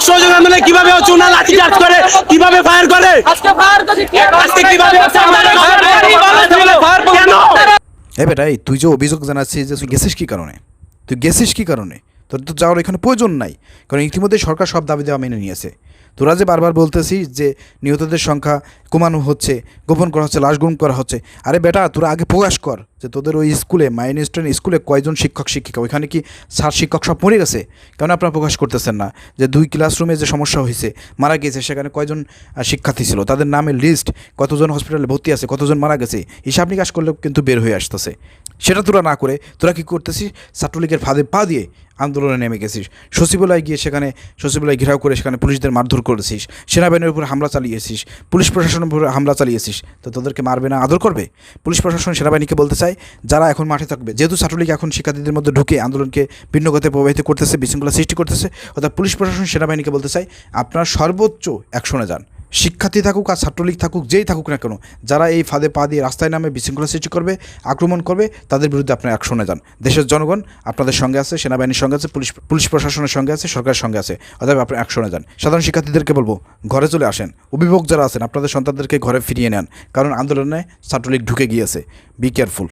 অসহযোগ আন্দোলনে কিভাবে হচ্ছে ওনারা লাঠি চার্জ করে, কিভাবে ফায়ার করে, আজকে কিভাবে হচ্ছে কেন? এ বেটাই, তুই যে অভিযোগ জানাচ্ছিস যে তুই গেছিস কী কারণে, তুই গেছিস কী কারণে? তোর তো যাওয়ার এখানে প্রয়োজন নাই, কারণ ইতিমধ্যে সরকার সব দাবি দেওয়া মেনে নিয়েছে। তোরা যে বারবার বলতেছিস যে নিহতদের সংখ্যা কমানো হচ্ছে, গোপন করা হচ্ছে, লাশ গুম করা হচ্ছে। আরে বেটা, তোরা আগে প্রকাশ কর যে তোদের ওই স্কুলে, মাইনস্টোন স্কুলে কয়জন শিক্ষক শিক্ষিকা, ওইখানে কি স্যার শিক্ষক সব মরে গেছে? কেন আপনারা প্রকাশ করতেছেন না যে 2 ক্লাসরুমে যে সমস্যা হয়েছে, মারা গেছে, সেখানে কয়জন শিক্ষার্থী ছিল, তাদের নামের লিস্ট, কতজন হসপিটালে ভর্তি আছে, কতজন মারা গেছে, হিসাব নিকাশ করলেও কিন্তু বের হয়ে আসতেছে। সেটা তোরা না করে তোরা কী করতেছিস, ছাত্রলীগের ফাঁদে পা দিয়ে আন্দোলনে নেমে গেছিস। সচিবালয় গিয়ে সেখানে সচিবালয় ঘেরাও করে সেখানে পুলিশদের মারধর করেছিস, সেনাবাহিনীর উপর হামলা চালিয়েছিস, পুলিশ প্রশাসনের উপর হামলা চালিয়েছিস। তো তোদেরকে মারবে না, আদর করবে? পুলিশ প্রশাসন সেনাবাহিনীকে বলতে চাই, যারা এখন মাঠে থাকবে, যেহেতু ছাত্রলীগ এখন শিক্ষার্থীদের মধ্যে ঢুকে আন্দোলনকে ভিন্ন গতিতে প্রবাহিত করতেছে, বিশৃঙ্খলা সৃষ্টি করতেছে, অর্থাৎ পুলিশ প্রশাসন সেনাবাহিনীকে বলতে চাই, আপনারা সর্বোচ্চ অ্যাকশনে যান। শিক্ষার্থী থাকুক আর ছাত্রলীগ থাকুক, যেই থাকুক না কেন, যারা এই ফাঁদে পা দিয়ে রাস্তায় নামে বিশৃঙ্খলা সৃষ্টি করবে, আক্রমণ করবে, তাদের বিরুদ্ধে আপনারা অ্যাকশনে যান। দেশের জনগণ আপনাদের সঙ্গে আছে, সেনাবাহিনীর সঙ্গে আছে, পুলিশ প্রশাসনের সঙ্গে আছে, সরকারের সঙ্গে আছে, অতএব আপনারা অ্যাকশনে যান। সাধারণ শিক্ষার্থীদেরকে বলবো, ঘরে চলে আসেন। অভিভাবক যারা আছেন, আপনাদের সন্তানদেরকে ঘরে ফিরিয়ে নেন, কারণ আন্দোলনে ছাত্রলীগ ঢুকে গিয়েছে। Be careful.